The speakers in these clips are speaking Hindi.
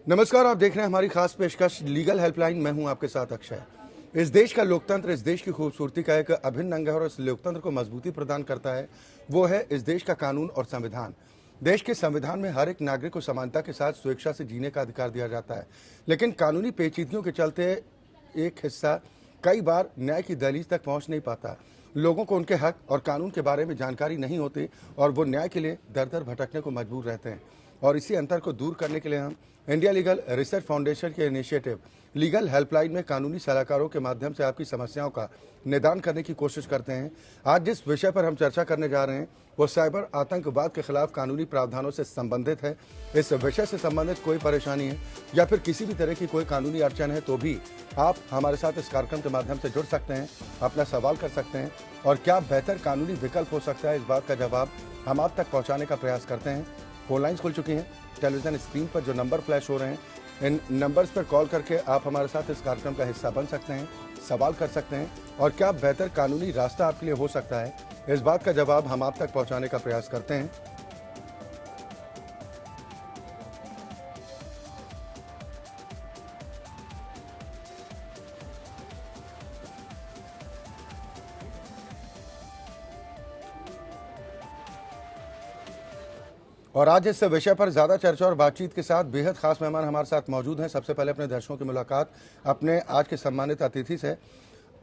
नमस्कार, आप देख रहे हैं हमारी खास पेशकश लीगल हेल्पलाइन। मैं हूं आपके साथ अक्षय। इस देश का लोकतंत्र इस देश की खूबसूरती का एक अभिन्न अंग है और इस लोकतंत्र को मजबूती प्रदान करता है वो है इस देश का कानून और संविधान। देश के संविधान में हर एक नागरिक को समानता के साथ स्वेच्छा से जीने का अधिकार दिया जाता है, लेकिन कानूनी पेचीदगियों के चलते एक हिस्सा कई बार न्याय की दहलीज तक पहुंच नहीं पाता। लोगों को उनके हक और कानून के बारे में जानकारी नहीं होती और वो न्याय के लिए दर दर भटकने को मजबूर रहते हैं। और इसी अंतर को दूर करने के लिए हम इंडिया लीगल रिसर्च फाउंडेशन के इनिशिएटिव लीगल हेल्पलाइन में कानूनी सलाहकारों के माध्यम से आपकी समस्याओं का निदान करने की कोशिश करते हैं। आज जिस विषय पर हम चर्चा करने जा रहे हैं वो साइबर आतंकवाद के खिलाफ कानूनी प्रावधानों से संबंधित है। इस विषय से संबंधित कोई परेशानी है या फिर किसी भी तरह की कोई कानूनी अड़चन है तो भी आप हमारे साथ इस कार्यक्रम के माध्यम से जुड़ सकते हैं, अपना सवाल कर सकते हैं और क्या बेहतर कानूनी विकल्प हो सकता है, इस बात का जवाब हम आप तक पहुंचाने का प्रयास करते हैं। फोन लाइन्स खुल चुकी हैं। टेलीविजन स्क्रीन पर जो नंबर फ्लैश हो रहे हैं, इन नंबर्स पर कॉल करके आप हमारे साथ इस कार्यक्रम का हिस्सा बन सकते हैं, सवाल कर सकते हैं और क्या बेहतर कानूनी रास्ता आपके लिए हो सकता है, इस बात का जवाब हम आप तक पहुंचाने का प्रयास करते हैं। और आज इस विषय पर ज्यादा चर्चा और बातचीत के साथ बेहद खास मेहमान हमारे साथ मौजूद हैं। सबसे पहले अपने दर्शकों की मुलाकात अपने आज के सम्मानित अतिथि से।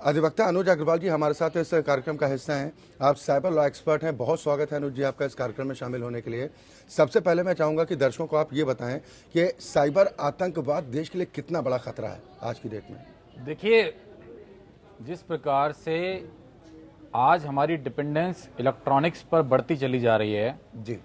अधिवक्ता अनुज अग्रवाल जी हमारे साथ इस कार्यक्रम का हिस्सा हैं। आप साइबर लॉ एक्सपर्ट हैं। बहुत स्वागत है अनुज जी आपका इस कार्यक्रम में शामिल होने के लिए। सबसे पहले मैं चाहूँगा कि दर्शकों को आप ये बताएं कि साइबर आतंकवाद देश के लिए कितना बड़ा खतरा है आज की डेट में। देखिए, जिस प्रकार से आज हमारी डिपेंडेंस इलेक्ट्रॉनिक्स पर बढ़ती चली जा रही है जी,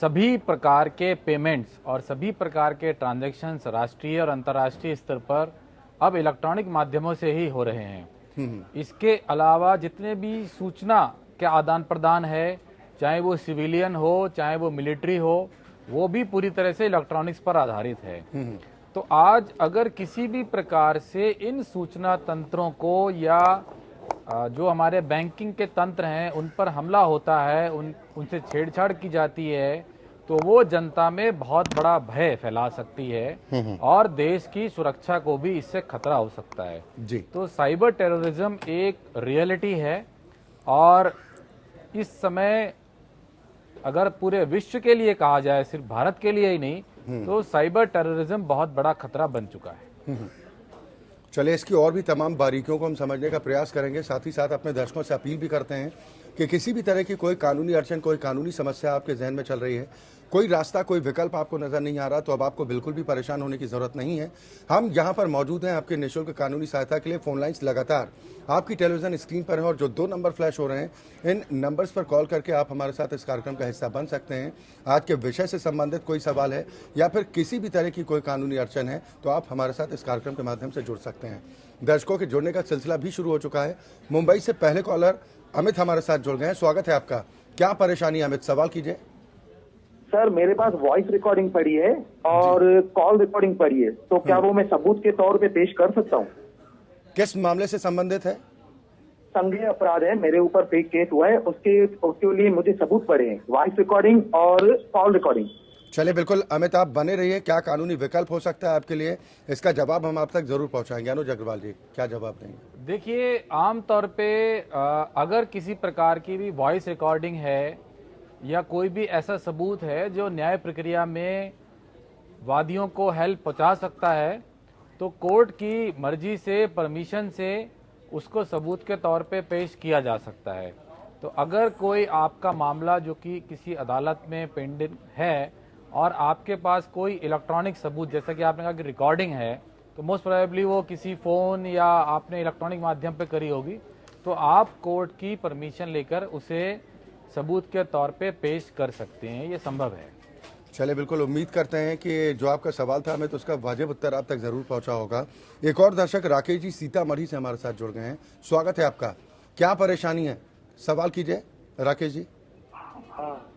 सभी प्रकार के पेमेंट्स और सभी प्रकार के ट्रांजैक्शंस राष्ट्रीय और अंतर्राष्ट्रीय स्तर पर अब इलेक्ट्रॉनिक माध्यमों से ही हो रहे हैं। इसके अलावा जितने भी सूचना के आदान प्रदान है, चाहे वो सिविलियन हो चाहे वो मिलिट्री हो, वो भी पूरी तरह से इलेक्ट्रॉनिक्स पर आधारित है। तो आज अगर किसी भी प्रकार से इन सूचना तंत्रों को या जो हमारे बैंकिंग के तंत्र हैं उन पर हमला होता है, उनसे छेड़छाड़ की जाती है, तो वो जनता में बहुत बड़ा भय फैला सकती है और देश की सुरक्षा को भी इससे खतरा हो सकता है जी। तो साइबर टेररिज्म एक रियलिटी है और इस समय अगर पूरे विश्व के लिए कहा जाए, सिर्फ भारत के लिए ही नहीं, तो साइबर टेररिज्म बहुत बड़ा खतरा बन चुका है। चलिए इसकी और भी तमाम बारीकियों को हम समझने का प्रयास करेंगे। साथ ही साथ अपने दर्शकों से अपील भी करते हैं कि किसी भी तरह की कोई कानूनी अड़चन, कोई कानूनी समस्या आपके जहन में चल रही है, कोई रास्ता, कोई विकल्प आपको नजर नहीं आ रहा, तो अब आपको बिल्कुल भी परेशान होने की जरूरत नहीं है। हम यहाँ पर मौजूद हैं आपके निःशुल्क कानूनी सहायता के लिए। फोन लाइन्स लगातार आपकी टेलीविजन स्क्रीन पर है और जो 2 नंबर फ्लैश हो रहे हैं, इन नंबर्स पर कॉल करके आप हमारे साथ इस कार्यक्रम का हिस्सा बन सकते हैं। आज के विषय से संबंधित कोई सवाल है या फिर किसी भी तरह की कोई कानूनी अड़चन है तो आप हमारे साथ इस कार्यक्रम के माध्यम से जुड़ सकते हैं। दर्शकों के जुड़ने का सिलसिला भी शुरू हो चुका है। मुंबई से पहले कॉलर अमित हमारे साथ जुड़ गए हैं। स्वागत है आपका। क्या परेशानी है अमित, सवाल कीजिए। सर, मेरे पास वॉइस रिकॉर्डिंग पड़ी है और कॉल रिकॉर्डिंग पड़ी है, तो क्या वो मैं सबूत के तौर पे पेश कर सकता हूँ? किस मामले से संबंधित है? संज्ञेय अपराध है, मेरे ऊपर फेक केस हुआ है, उसके लिए मुझे सबूत पड़े हैं, वॉइस रिकॉर्डिंग और कॉल रिकॉर्डिंग। चलिए बिल्कुल अमित, आप बने रहिए। क्या कानूनी विकल्प हो सकता है आपके लिए, इसका जवाब हम आप तक जरूर पहुंचाएंगे। अनुज अग्रवाल जी, क्या जवाब देंगे? देखिए, आमतौर पे अगर किसी प्रकार की भी वॉइस रिकॉर्डिंग है या कोई भी ऐसा सबूत है जो न्याय प्रक्रिया में वादियों को हेल्प पहुंचा सकता है, तो कोर्ट की मर्जी से, परमिशन से उसको सबूत के तौर पे पेश किया जा सकता है। तो अगर कोई आपका मामला जो कि किसी अदालत में पेंडिंग है और आपके पास कोई इलेक्ट्रॉनिक सबूत, जैसा कि आपने कहा कि रिकॉर्डिंग है, तो मोस्ट प्रोबेबली वो किसी फ़ोन या आपने इलेक्ट्रॉनिक माध्यम पे करी होगी, तो आप कोर्ट की परमिशन लेकर उसे सबूत के तौर पे पेश कर सकते हैं। ये संभव है। चलिए बिल्कुल, उम्मीद करते हैं कि जो आपका सवाल था हमें तो उसका वाजिब उत्तर आप तक जरूर पहुंचा होगा। एक और दर्शक राकेश जी सीतामढ़ी से हमारे साथ जुड़ गए हैं। स्वागत है आपका। क्या परेशानी है, सवाल कीजिए राकेश जी। हाँ,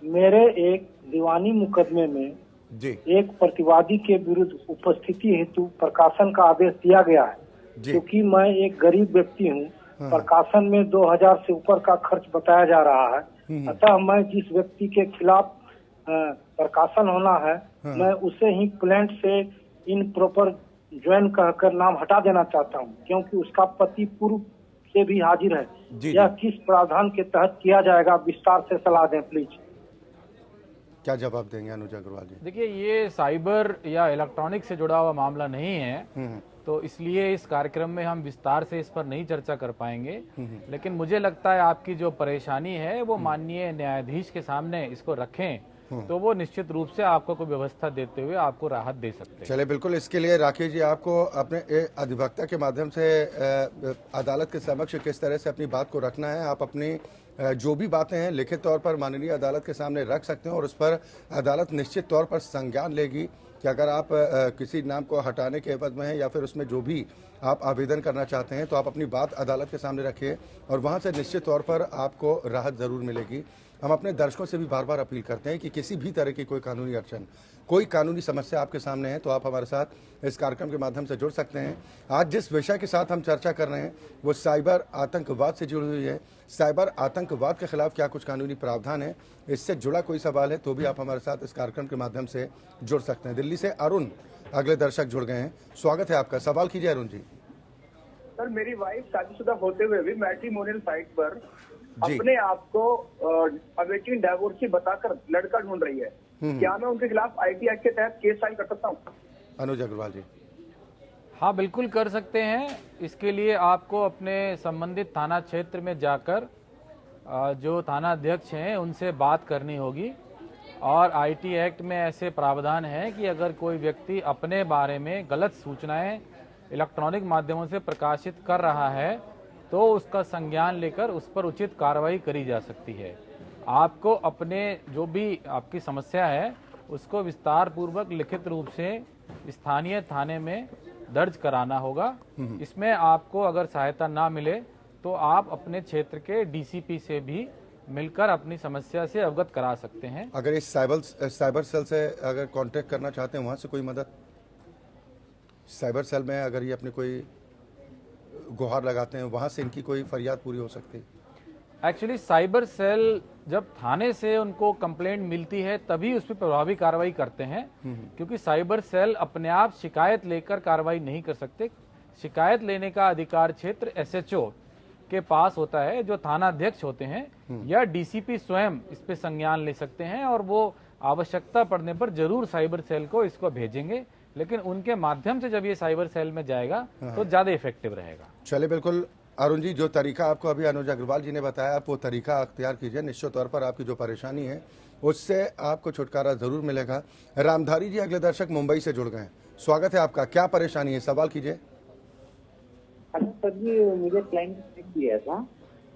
मेरे एक दीवानी मुकदमे में जी एक प्रतिवादी के विरुद्ध उपस्थिति हेतु प्रकाशन का आदेश दिया गया है। क्योंकि मैं एक गरीब व्यक्ति हूँ, प्रकाशन में 2000 से ऊपर का खर्च बताया जा रहा है। अतः मैं जिस व्यक्ति के खिलाफ प्रकाशन होना है, मैं उसे ही प्लांट से इन प्रॉपर ज्वाइन कहकर नाम हटा देना चाहता हूं, क्योंकि उसका पति पूर्व से भी हाजिर है। जी। यह किस प्रावधान के तहत किया जाएगा, विस्तार से सलाह दें प्लीज। क्या जवाब देंगे अनुज अग्रवाल जी? देखिए, ये साइबर या इलेक्ट्रॉनिक से जुड़ा हुआ मामला नहीं है, तो इसलिए इस कार्यक्रम में हम विस्तार से इस पर नहीं चर्चा कर पाएंगे। लेकिन मुझे लगता है आपकी जो परेशानी है वो माननीय न्यायाधीश के सामने इसको रखें, तो वो निश्चित रूप से आपको कोई व्यवस्था देते हुए आपको राहत दे सकते हैं। चलिए, बिल्कुल। इसके लिए राकेश जी आपको अपने अधिवक्ता के माध्यम से अदालत के समक्ष किस तरह से अपनी बात को रखना है, आप अपनी जो भी बातें हैं लिखित तौर पर माननीय अदालत के सामने रख सकते हैं और उस पर अदालत निश्चित तौर पर संज्ञान लेगी कि अगर आप किसी नाम को हटाने के एवज में हैं या फिर उसमें जो भी आप आवेदन करना चाहते हैं तो आप अपनी बात अदालत के सामने रखिए और वहां से निश्चित तौर पर आपको राहत ज़रूर मिलेगी। हम अपने दर्शकों से भी बार बार अपील करते हैं कि किसी भी तरह की कोई कानूनी अड़चन, कोई कानूनी समस्या आपके सामने है तो आप हमारे साथ इस कार्यक्रम के माध्यम से जुड़ सकते हैं। आज जिस विषय के साथ हम चर्चा कर रहे हैं वो साइबर आतंकवाद से जुड़ी हुई है। साइबर आतंकवाद के खिलाफ क्या कुछ कानूनी प्रावधान है, इससे जुड़ा कोई सवाल है तो भी आप हमारे साथ इस कार्यक्रम के माध्यम से जुड़ सकते हैं। दिल्ली से अरुण अगले दर्शक जुड़ गए हैं, स्वागत है आपका। सवाल कीजिए अरुण जी। सर, मेरी वाइफ शादीशुदा होते हुए भी मैट्रिमोनियल साइट पर जी। अपने आप को अवेटिंग डाइवोर्सी बताकर लड़का ढूंढ रही है। क्या मैं उनके खिलाफ आईटी एक्ट के तहत केस फाइल कर सकता हूँ? अनुज अग्रवाल जी। हाँ, बिल्कुल कर सकते हैं। इसके लिए आपको अपने संबंधित थाना क्षेत्र में जाकर जो थाना अध्यक्ष हैं उनसे बात करनी होगी और आईटी एक्ट में ऐसे प्रावधान है कि अगर कोई व्यक्ति अपने बारे में गलत सूचनाएं इलेक्ट्रॉनिक माध्यमों से प्रकाशित कर रहा है तो उसका संज्ञान लेकर उस पर उचित कार्रवाई करी जा सकती है। आपको अपने जो भी आपकी समस्या है उसको विस्तार पूर्वक लिखित रूप से स्थानीय थाने में दर्ज कराना होगा। इसमें आपको अगर सहायता ना मिले तो आप अपने क्षेत्र के डीसीपी से भी मिलकर अपनी समस्या से अवगत करा सकते हैं। अगर इस साइबर सेल से अगर कांटेक्ट करना चाहते हैं वहां से कोई मदद, साइबर सेल में अगर ये अपने कोई गुहार लगाते हैं वहां से इनकी कोई फरियाद पूरी हो सकती है? एक्चुअली साइबर सेल जब थाने से उनको कंप्लेंट मिलती है तभी उस पर प्रभावी कार्रवाई करते हैं, क्योंकि साइबर सेल अपने आप शिकायत लेकर कार्रवाई नहीं कर सकते। शिकायत लेने का अधिकार क्षेत्र एसएचओ के पास होता है, जो थाना अध्यक्ष होते हैं, या डीसीपी स्वयं इस पे संज्ञान ले सकते हैं और वो आवश्यकता पड़ने पर जरूर साइबर सेल को इसको भेजेंगे। लेकिन उनके माध्यम से जब ये साइबर सेल में जाएगा तो ज्यादा इफेक्टिव रहेगा। चलिए, बिल्कुल अरुण जी, जो तरीका आपको अभी अनुज अग्रवाल जी ने बताया आप वो तरीका अख्तियार कीजिए। निश्चित तौर पर आपकी जो परेशानी है उससे आपको छुटकारा जरूर मिलेगा। रामधारी जी अगले दर्शक मुंबई से जुड़ गए, स्वागत है आपका। क्या परेशानी है, सवाल कीजिए। अच्छा सर जी, मुझे क्लाइंट चेक दिया था।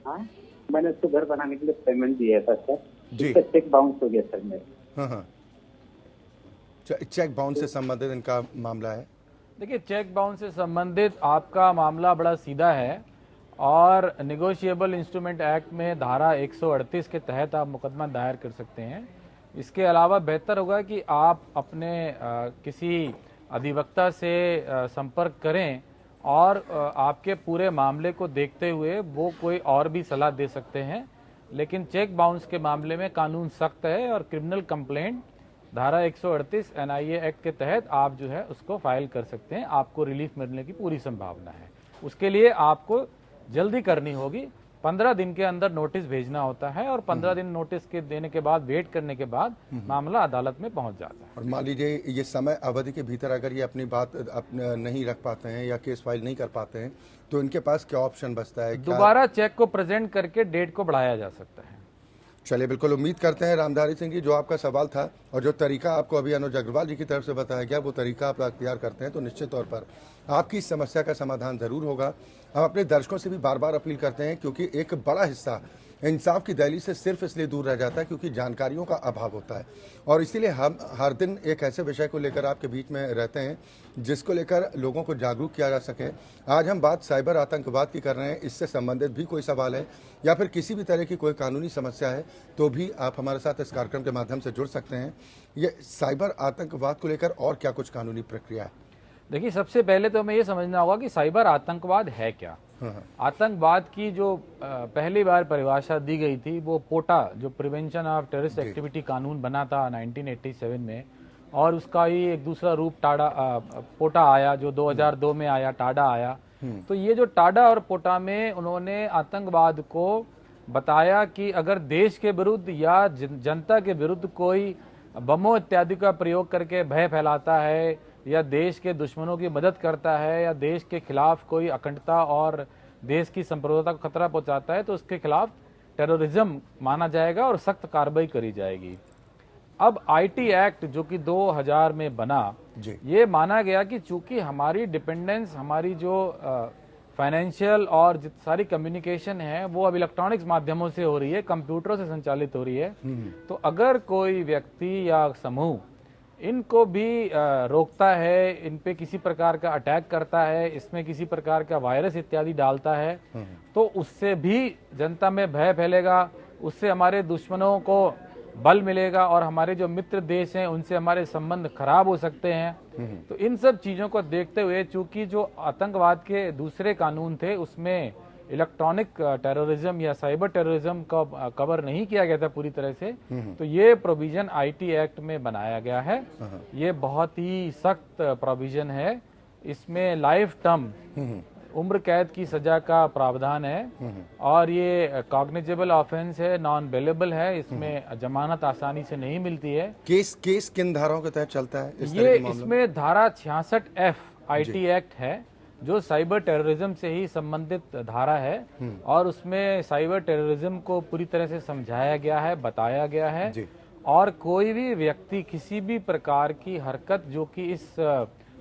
हाँ, मैंने उसको घर बनाने के लिए पेमेंट दिया था सर जी। उसका चेक बाउंस हो गया सर मेरा। हाँ, चेक बाउंस से संबंधित इनका मामला है। देखिए, चेक बाउंस से संबंधित आपका मामला बड़ा सीधा है और निगोशिएबल इंस्ट्रूमेंट एक्ट में धारा 138 के तहत आप मुकदमा दायर कर सकते हैं। इसके अलावा बेहतर होगा कि आप अपने किसी अधिवक्ता से संपर्क करें और आपके पूरे मामले को देखते हुए वो कोई और भी सलाह दे सकते हैं। लेकिन चेक बाउंस के मामले में कानून सख्त है और क्रिमिनल कंप्लेंट धारा 138 एनआईए एक्ट के तहत आप जो है उसको फाइल कर सकते हैं। आपको रिलीफ मिलने की पूरी संभावना है। उसके लिए आपको जल्दी करनी होगी। 15 दिन के अंदर नोटिस भेजना होता है और 15 दिन नोटिस के देने के बाद वेट करने के बाद मामला अदालत में पहुंच जाता है। और मान लीजिए ये समय अवधि के भीतर अगर ये अपनी बात नहीं रख पाते हैं या केस फाइल नहीं कर पाते हैं तो इनके पास क्या ऑप्शन बचता है? दोबारा चेक को प्रेजेंट करके डेट को बढ़ाया जा सकता है। चलिए, बिल्कुल उम्मीद करते हैं रामधारी सिंह जी, जो आपका सवाल था और जो तरीका आपको अभी अनुज अग्रवाल जी की तरफ से बताया गया वो तरीका आप अख्तियार करते हैं तो निश्चित तौर पर आपकी इस समस्या का समाधान जरूर होगा। हम अपने दर्शकों से भी बार बार अपील करते हैं क्योंकि एक बड़ा हिस्सा इंसाफ की दहलीज से सिर्फ इसलिए दूर रह जाता है क्योंकि जानकारियों का अभाव होता है और इसीलिए हम हर दिन एक ऐसे विषय को लेकर आपके बीच में रहते हैं जिसको लेकर लोगों को जागरूक किया जा सके। आज हम बात साइबर आतंकवाद की कर रहे हैं। इससे संबंधित भी कोई सवाल है या फिर किसी भी तरह की कोई कानूनी समस्या है तो भी आप हमारे साथ इस कार्यक्रम के माध्यम से जुड़ सकते हैं। ये साइबर आतंकवाद को लेकर और क्या कुछ कानूनी प्रक्रिया है? देखिए, सबसे पहले तो हमें ये समझना होगा कि साइबर आतंकवाद है क्या। आतंकवाद की जो पहली बार परिभाषा दी गई थी वो पोटा, जो प्रिवेंशन ऑफ टेररिस्ट एक्टिविटी कानून बना था 1987 में, और उसका ही एक दूसरा रूप पोटा आया जो 2002 में आया, टाडा आया। तो ये जो टाडा और पोटा में उन्होंने आतंकवाद को बताया कि अगर देश के विरुद्ध या जनता के विरुद्ध कोई बमों इत्यादि का प्रयोग करके भय फैलाता है, या देश के दुश्मनों की मदद करता है, या देश के खिलाफ कोई अखंडता और देश की संप्रभुता को खतरा पहुंचाता है, तो उसके खिलाफ टेररिज्म माना जाएगा और सख्त कार्रवाई करी जाएगी। अब आईटी एक्ट जो कि 2000 में बना, ये माना गया कि चूंकि हमारी डिपेंडेंस, हमारी जो फाइनेंशियल और सारी कम्युनिकेशन है वो अब इलेक्ट्रॉनिक्स माध्यमों से हो रही है, कंप्यूटरों से संचालित हो रही है, तो अगर कोई व्यक्ति या समूह इनको भी रोकता है, इन पे किसी प्रकार का अटैक करता है, इसमें किसी प्रकार का वायरस इत्यादि डालता है, तो उससे भी जनता में भय फैलेगा, उससे हमारे दुश्मनों को बल मिलेगा और हमारे जो मित्र देश हैं उनसे हमारे संबंध खराब हो सकते हैं। तो इन सब चीजों को देखते हुए, चूंकि जो आतंकवाद के दूसरे कानून थे उसमें इलेक्ट्रॉनिक टेररिज्म या साइबर टेररिज्म का कवर नहीं किया गया था पूरी तरह से, तो ये प्रोविजन आईटी एक्ट में बनाया गया है। ये बहुत ही सख्त प्रोविजन है, इसमें लाइफ टर्म उम्र कैद की सजा का प्रावधान है, और ये कॉग्निजेबल ऑफेंस है, नॉन बेलेबल है, इसमें जमानत आसानी से नहीं मिलती है। केस किन धाराओं के तहत चलता है ये इसमें धारा 66F आईटी एक्ट है जो साइबर टेररिज्म से ही संबंधित धारा है, और उसमें साइबर टेररिज्म को पूरी तरह से समझाया गया है, बताया गया है, और कोई भी व्यक्ति किसी भी प्रकार की हरकत जो कि इस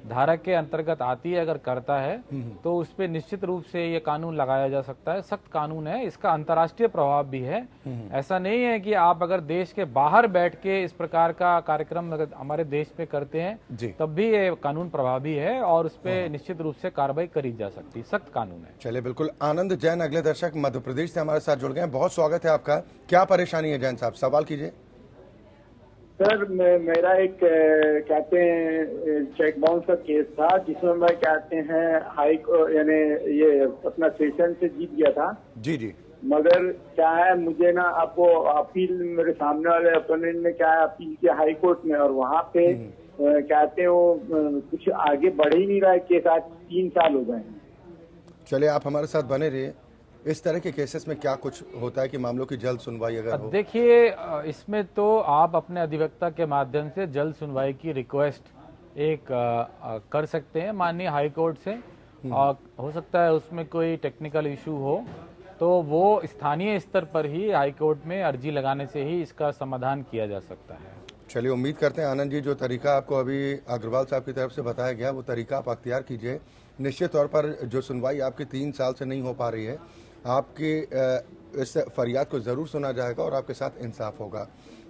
धारा के अंतर्गत आती है अगर करता है तो उस पर निश्चित रूप से ये कानून लगाया जा सकता है। सख्त कानून है, इसका अंतर्राष्ट्रीय प्रभाव भी है। ऐसा नहीं है कि आप अगर देश के बाहर बैठ के इस प्रकार का कार्यक्रम अगर हमारे देश में करते हैं तब भी ये कानून प्रभावी है और उस पर निश्चित रूप से कार्रवाई करी जा सकती है। सख्त कानून है। चलिए, बिल्कुल। आनंद जैन अगले दर्शक मध्य प्रदेश से हमारे साथ जुड़ गए हैं। बहुत स्वागत है आपका। क्या परेशानी है जैन साहब, सवाल कीजिए। सर मेरा एक कहते हैं चेक बाउंस का केस था जिसमें मैं कहते हैं हाई यानी ये अपना सेशन से जीत गया था। जी। मगर क्या है, मुझे ना आपको अपील, मेरे सामने वाले अपोनेंट ने क्या है अपील किया हाई कोर्ट में, और वहाँ पे कहते हैं वो कुछ आगे बढ़ ही नहीं रहा है केस। आज 3 साल हो गए हैं। चलिए, आप हमारे साथ बने रहिए। इस तरह के केसेस में क्या कुछ होता है कि मामलों की जल्द सुनवाई अगर हो? देखिए, इसमें तो आप अपने अधिवक्ता के माध्यम से जल्द सुनवाई की रिक्वेस्ट कर सकते हैं माननीय हाई कोर्ट से, और हो सकता है उसमें कोई टेक्निकल इशू हो तो वो स्थानीय स्तर पर ही हाई कोर्ट में अर्जी लगाने से ही इसका समाधान किया जा सकता है। चलिए, उम्मीद करते हैं आनंद जी जो तरीका आपको अभी अग्रवाल साहब की तरफ से बताया गया वो तरीका आप अख्तियार कीजिए। निश्चित तौर पर जो सुनवाई आपकी 3 साल से नहीं हो पा रही है, आपकी इस फरियाद को ज़रूर सुना जाएगा और आपके साथ इंसाफ होगा।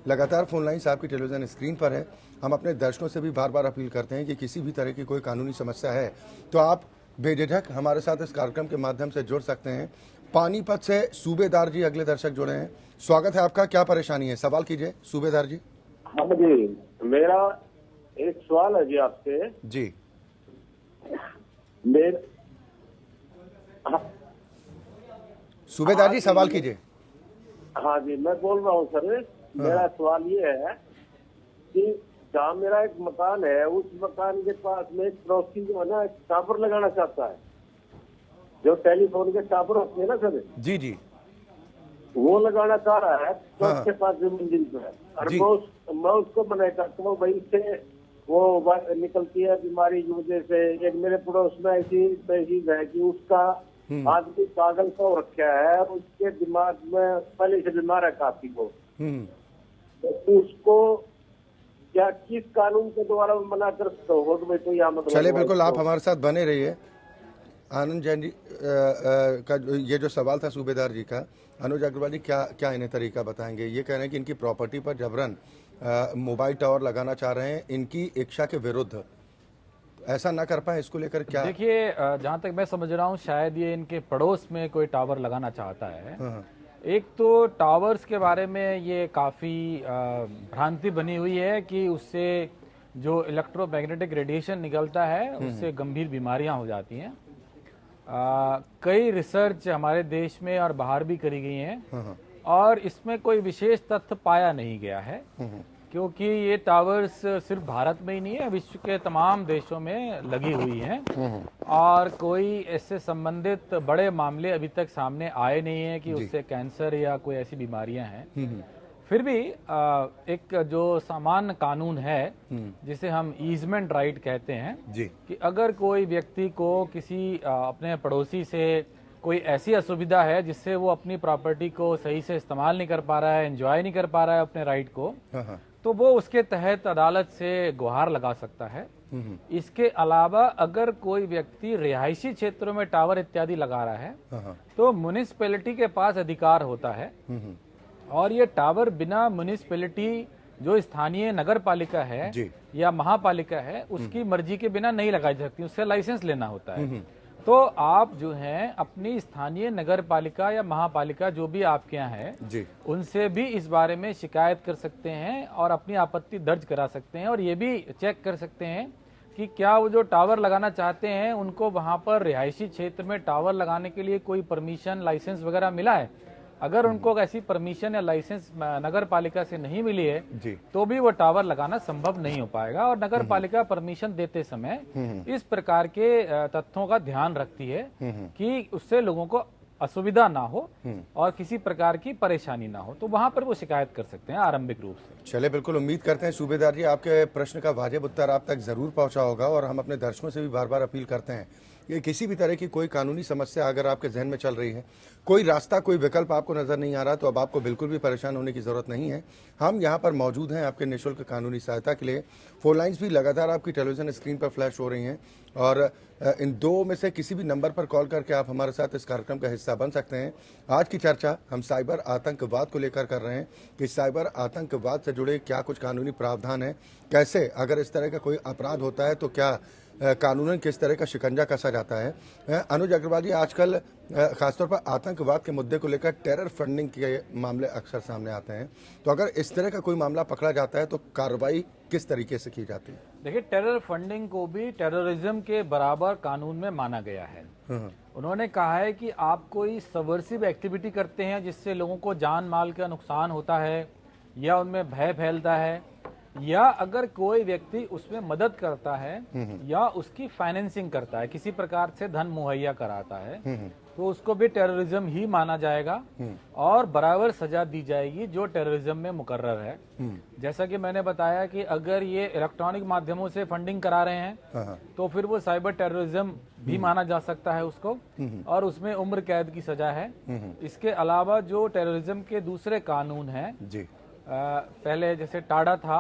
लगातार फोन लाइन्स आपकी टेलीविज़न स्क्रीन पर है। हम अपने दर्शकों से भी बार बार अपील करते हैं कि किसी भी तरह की कोई कानूनी समस्या है तो आप बेझिझक हमारे साथ इस कार्यक्रम के माध्यम से जुड़ सकते हैं। पानीपत से सूबेदार जी अगले दर्शक जुड़े हैं। स्वागत है आपका। क्या परेशानी है, सवाल कीजिए सूबेदार जी। हाँ जी, मेरा एक सवाल है जी आपसे। जी। सूबेदार जी सवाल कीजिए। हाँ जी, मैं बोल रहा हूँ सर। मेरा सवाल ये है कि जहाँ मेरा एक मकान है उस मकान के पास में एक पड़ोसी जो है ना टावर लगाना चाहता है, जो टेलीफोन के टावर होते हैं ना सर। जी। वो लगाना चाह रहा है तो उसके पास जो मंजिल पे है, और मैं उसको मना करता हूँ भाई से वो निकलती है बीमारी की वजह से। एक मेरे पड़ोस में ऐसी तहजीब है कि उसका आदमी पागल को रखा है, उसके दिमाग में पहले से बीमार है काफी को, तो उसको क्या किस कानून के द्वारा मना कर हो तो भाई तो यहाँ मतलब। चलिए, बिल्कुल आप हमारे साथ बने रहिए। आनंद जैन जी का ये जो सवाल था सूबेदार जी का, अनुज अग्रवाल जी क्या इन्हें तरीका बताएंगे? ये कह रहे हैं कि इनकी प्रॉपर्टी पर जबरन मोबाइल टावर लगाना चाह रहे हैं इनकी इच्छा के विरुद्ध, ऐसा ना कर पाए, इसको लेकर क्या? देखिए, जहाँ तक मैं समझ रहा हूँ शायद ये इनके पड़ोस में कोई टावर लगाना चाहता है। एक तो टावर्स के बारे में ये काफ़ी भ्रांति बनी हुई है कि उससे जो इलेक्ट्रोमैग्नेटिक रेडिएशन निकलता है उससे गंभीर बीमारियां हो जाती हैं। कई रिसर्च हमारे देश में और बाहर भी करी गई हैं और इसमें कोई विशेष तथ्य पाया नहीं गया है, क्योंकि ये टावर्स सिर्फ भारत में ही नहीं है, विश्व के तमाम देशों में लगी हुई हैं और कोई इससे संबंधित बड़े मामले अभी तक सामने आए नहीं है कि उससे कैंसर या कोई ऐसी बीमारियां हैं। फिर भी एक जो सामान्य कानून है जिसे हम ईजमेंट राइट कहते हैं कि अगर कोई व्यक्ति को किसी अपने पड़ोसी से कोई ऐसी असुविधा है जिससे वो अपनी प्रॉपर्टी को सही से इस्तेमाल नहीं कर पा रहा है, एंजॉय नहीं कर पा रहा है अपने राइट को, तो वो उसके तहत अदालत से गुहार लगा सकता है। इसके अलावा अगर कोई व्यक्ति रिहायशी क्षेत्रों में टावर इत्यादि लगा रहा है तो म्युनिसिपैलिटी के पास अधिकार होता है और ये टावर बिना म्युनिसिपैलिटी जो स्थानीय नगर पालिका है या महापालिका है उसकी मर्जी के बिना नहीं लगाई जा सकती, उससे लाइसेंस लेना होता है। तो आप जो हैं अपनी स्थानीय नगर पालिका या महापालिका जो भी आपके यहाँ है उनसे भी इस बारे में शिकायत कर सकते हैं और अपनी आपत्ति दर्ज करा सकते हैं और ये भी चेक कर सकते हैं कि क्या वो जो टावर लगाना चाहते हैं उनको वहां पर रिहायशी क्षेत्र में टावर लगाने के लिए कोई परमिशन, लाइसेंस वगैरह मिला है। अगर उनको ऐसी परमिशन या लाइसेंस नगर पालिका से नहीं मिली है तो भी वो टावर लगाना संभव नहीं हो पाएगा और नगर पालिका परमिशन देते समय इस प्रकार के तथ्यों का ध्यान रखती है कि उससे लोगों को असुविधा ना हो और किसी प्रकार की परेशानी ना हो, तो वहां पर वो शिकायत कर सकते हैं आरंभिक रूप से। चले, बिल्कुल उम्मीद करते हैं सूबेदार जी आपके प्रश्न का वाजिब उत्तर आप तक जरूर पहुंचा होगा और हम अपने दर्शकों से भी बार बार अपील करते हैं ये किसी भी तरह की कोई कानूनी समस्या अगर आपके जहन में चल रही है, कोई रास्ता, कोई विकल्प आपको नजर नहीं आ रहा, तो अब आपको बिल्कुल भी परेशान होने की जरूरत नहीं है। हम यहाँ पर मौजूद हैं आपके निःशुल्क कानूनी सहायता के लिए। फोन लाइन्स भी लगातार आपकी टेलीविजन स्क्रीन पर फ्लैश हो रही हैं और इन दो में से किसी भी नंबर पर कॉल करके आप हमारे साथ इस कार्यक्रम का हिस्सा बन सकते हैं। आज की चर्चा हम साइबर आतंकवाद को लेकर कर रहे हैं कि साइबर आतंकवाद से जुड़े क्या कुछ कानूनी प्रावधान है, कैसे अगर इस तरह का कोई अपराध होता है तो क्या कानूनन किस तरह का शिकंजा कसा जाता है। अनुज अग्रवाल जी, आजकल खासतौर पर आतंकवाद के मुद्दे को लेकर टेरर फंडिंग के मामले अक्सर सामने आते हैं, तो अगर इस तरह का कोई मामला पकड़ा जाता है तो कार्रवाई किस तरीके से की जाती है? देखिए, टेरर फंडिंग को भी टेररिज्म के बराबर कानून में माना गया है। उन्होंने कहा है कि आप कोई सबवर्सिव एक्टिविटी करते हैं जिससे लोगों को जान माल का नुकसान होता है या उनमें भय फैलता है, या अगर कोई व्यक्ति उसमें मदद करता है या उसकी फाइनेंसिंग करता है, किसी प्रकार से धन मुहैया कराता है, तो उसको भी टेररिज्म ही माना जाएगा और बराबर सजा दी जाएगी जो टेररिज्म में मुकर्रर है। जैसा कि मैंने बताया कि अगर ये इलेक्ट्रॉनिक माध्यमों से फंडिंग करा रहे हैं तो फिर वो साइबर टेररिज्म भी माना जा सकता है उसको, और उसमें उम्र कैद की सजा है। इसके अलावा जो टेररिज्म के दूसरे कानून हैं, पहले जैसे टाडा था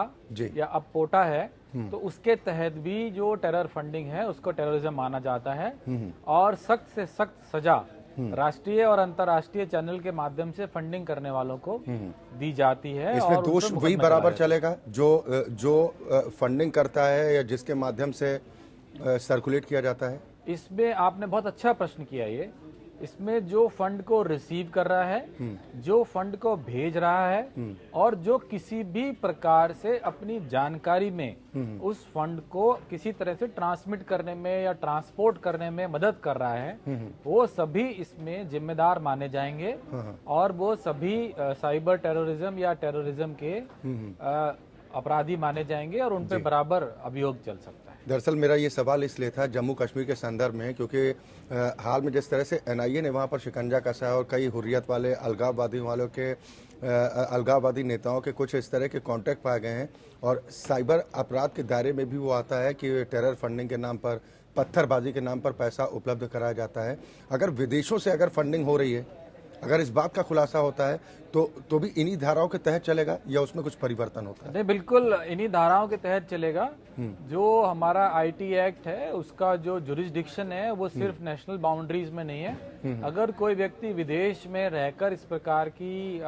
या अब पोटा है, तो उसके तहत भी जो टेरर फंडिंग है उसको टेररिज्म माना जाता है और सख्त से सख्त सजा राष्ट्रीय और अंतर्राष्ट्रीय चैनल के माध्यम से फंडिंग करने वालों को दी जाती है। इसमें दोष वही बराबर चलेगा जो फंडिंग करता है या जिसके माध्यम से सर्कुलेट किया जाता है? इसमें आपने बहुत अच्छा प्रश्न किया। ये इसमें जो फंड को रिसीव कर रहा है, जो फंड को भेज रहा है और जो किसी भी प्रकार से अपनी जानकारी में उस फंड को किसी तरह से ट्रांसमिट करने में या ट्रांसपोर्ट करने में मदद कर रहा है, वो सभी इसमें जिम्मेदार माने जाएंगे और वो सभी साइबर टेररिज्म या टेररिज्म के अपराधी माने जाएंगे और उन पे बराबर अभियोग चल सकता है। दरअसल मेरा ये सवाल इसलिए था जम्मू कश्मीर के संदर्भ में, क्योंकि हाल में जिस तरह से एनआईए ने वहाँ पर शिकंजा कसा है और कई हुर्रियत वाले अलगाववादी वालों के अलगाववादी नेताओं के कुछ इस तरह के कॉन्टैक्ट पाए गए हैं और साइबर अपराध के दायरे में भी वो आता है कि टेरर फंडिंग के नाम पर, पत्थरबाजी के नाम पर पैसा उपलब्ध कराया जाता है। अगर विदेशों से अगर फंडिंग हो रही है, अगर इस बात का खुलासा होता है तो भी इन्हीं धाराओं के तहत चलेगा या उसमें कुछ परिवर्तन होता है? नहीं, बिल्कुल इन्हीं धाराओं के तहत चलेगा। जो हमारा आईटी एक्ट है उसका जो जुरिस्डिक्शन है वो सिर्फ नेशनल बाउंड्रीज में नहीं है। अगर कोई व्यक्ति विदेश में रहकर इस प्रकार की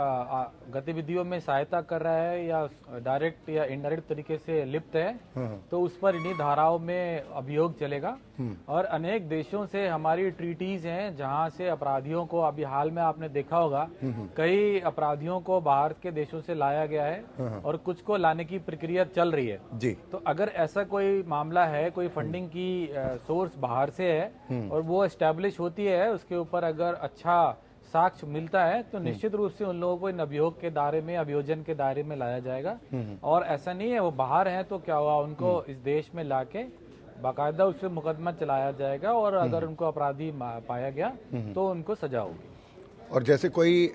गतिविधियों में सहायता कर रहा है या डायरेक्ट या इनडायरेक्ट तरीके से लिप्त है तो उस पर इन्हीं धाराओं में अभियोग चलेगा। और अनेक देशों से हमारी ट्रीटीज हैं जहां से अपराधियों को, अभी हाल में आप आपने देखा होगा कई अपराधियों को बाहर के देशों से लाया गया है और कुछ को लाने की प्रक्रिया चल रही है जी। तो अगर ऐसा कोई मामला है, कोई फंडिंग की सोर्स बाहर से है और वो एस्टेब्लिश होती है, उसके ऊपर अगर अच्छा साक्ष्य मिलता है तो निश्चित रूप से उन लोगों को इन अभियोग के दायरे में, अभियोजन के दायरे में लाया जाएगा। और ऐसा नहीं है वो बाहर हैं तो क्या हुआ, उनको इस देश में लाके बाकायदा उस पर मुकदमा चलाया जाएगा और अगर उनको अपराधी पाया गया तो उनको सजा होगी। और जैसे कोई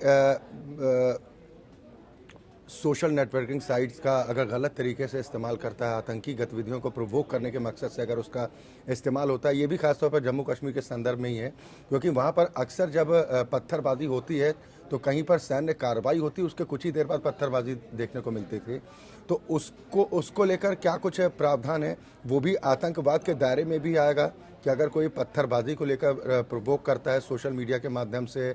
सोशल नेटवर्किंग साइट्स का अगर गलत तरीके से इस्तेमाल करता है, आतंकी गतिविधियों को प्रोवोक करने के मकसद से अगर उसका इस्तेमाल होता है, ये भी खासतौर पर जम्मू कश्मीर के संदर्भ में ही है, क्योंकि वहाँ पर अक्सर जब पत्थरबाजी होती है तो कहीं पर सैन्य कार्रवाई होती है, उसके कुछ ही देर बाद पत्थरबाजी देखने को मिलती थी। तो उसको लेकर क्या कुछ प्रावधान है, वो भी आतंकवाद के दायरे में भी आएगा कि अगर कोई पत्थरबाजी को लेकर प्रोवोक करता है सोशल मीडिया के माध्यम से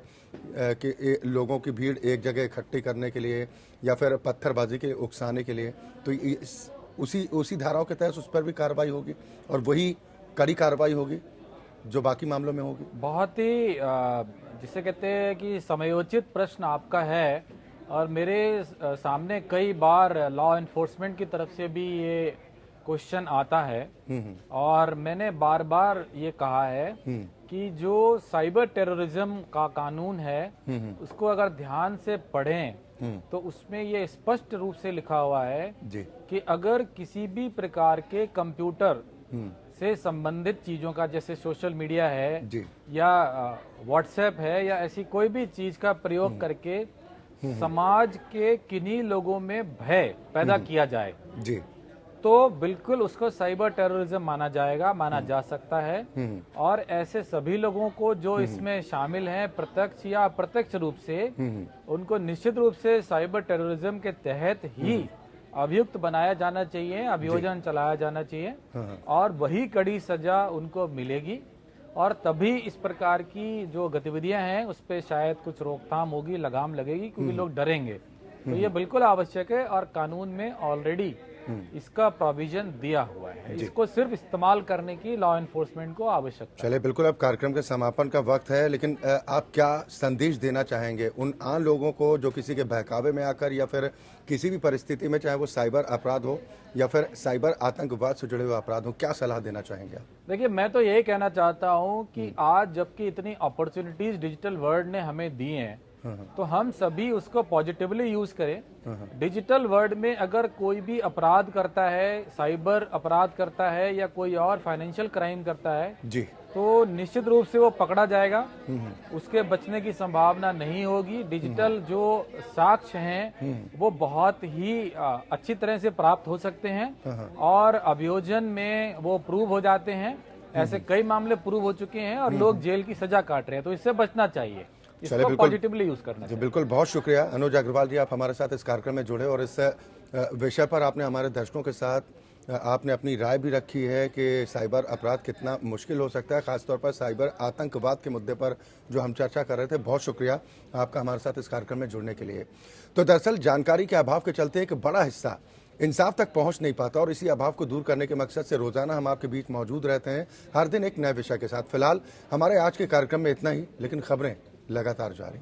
कि लोगों की भीड़ एक जगह इकट्ठी करने के लिए या फिर पत्थरबाजी के उकसाने के लिए, तो उसी धाराओं के तहत उस पर भी कार्रवाई होगी और वही कड़ी कार्रवाई होगी जो बाकी मामलों में होगी। बहुत ही जिसे कहते हैं कि समयोचित प्रश्न आपका है और मेरे सामने कई बार लॉ एनफोर्समेंट की तरफ से भी ये क्वेश्चन आता है और मैंने बार बार ये कहा है कि जो साइबर टेररिज्म का कानून है उसको अगर ध्यान से पढ़ें तो उसमें ये स्पष्ट रूप से लिखा हुआ है कि अगर किसी भी प्रकार के कंप्यूटर से संबंधित चीजों का, जैसे सोशल मीडिया है या व्हाट्सएप है या ऐसी कोई भी चीज का प्रयोग करके समाज के किन्हीं लोगों में भय पैदा किया जाए तो बिल्कुल उसको साइबर टेररिज्म माना जा सकता है। और ऐसे सभी लोगों को जो इसमें शामिल हैं प्रत्यक्ष या अप्रत्यक्ष रूप से, उनको निश्चित रूप से साइबर टेररिज्म के तहत ही अभियुक्त बनाया जाना चाहिए, अभियोजन चलाया जाना चाहिए और वही कड़ी सजा उनको मिलेगी और तभी इस प्रकार की जो गतिविधियां हैं उस पर शायद कुछ रोकथाम होगी, लगाम लगेगी, क्योंकि लोग डरेंगे। तो ये बिल्कुल आवश्यक है और कानून में ऑलरेडी इसका प्रोविजन दिया हुआ है, इसको सिर्फ इस्तेमाल करने की लॉ एनफोर्समेंट को आवश्यकता। चलिए, बिल्कुल अब कार्यक्रम के समापन का वक्त है, लेकिन आप क्या संदेश देना चाहेंगे उन आम लोगों को जो किसी के बहकावे में आकर या फिर किसी भी परिस्थिति में, चाहे वो साइबर अपराध हो या फिर साइबर आतंकवाद से जुड़े हुए अपराध हो, क्या सलाह देना चाहेंगे आप? देखिए, मैं तो यही कहना चाहता हूँ कि आज जबकि इतनी अपॉर्चुनिटीज डिजिटल वर्ल्ड ने हमें दी हैं तो हम सभी उसको पॉजिटिवली यूज करें। डिजिटल वर्ल्ड में अगर कोई भी अपराध करता है, साइबर अपराध करता है या कोई और फाइनेंशियल क्राइम करता है तो निश्चित रूप से वो पकड़ा जाएगा, उसके बचने की संभावना नहीं होगी। डिजिटल जो साक्ष्य हैं वो बहुत ही अच्छी तरह से प्राप्त हो सकते हैं और अभियोजन में वो प्रूव हो जाते हैं। ऐसे कई मामले प्रूव हो चुके हैं और लोग जेल की सजा काट रहे हैं, तो इससे बचना चाहिए, इसको पॉजिटिवली यूज करना चाहिए। बिल्कुल, बहुत शुक्रिया अनुज अग्रवाल जी, आप हमारे साथ इस कार्यक्रम में जुड़े और इस विषय पर आपने हमारे दर्शकों के साथ आपने अपनी राय भी रखी है कि साइबर अपराध कितना मुश्किल हो सकता है, खासतौर पर साइबर आतंकवाद के मुद्दे पर जो हम चर्चा कर रहे थे। बहुत शुक्रिया आपका हमारे साथ इस कार्यक्रम में जुड़ने के लिए। तो दरअसल जानकारी के अभाव के चलते एक बड़ा हिस्सा इंसाफ तक पहुंच नहीं पाता और इसी अभाव को दूर करने के मकसद से रोजाना हम आपके बीच मौजूद रहते हैं, हर दिन एक नए विषय के साथ। फिलहाल हमारे आज के कार्यक्रम में इतना ही, लेकिन खबरें लगातार जारी।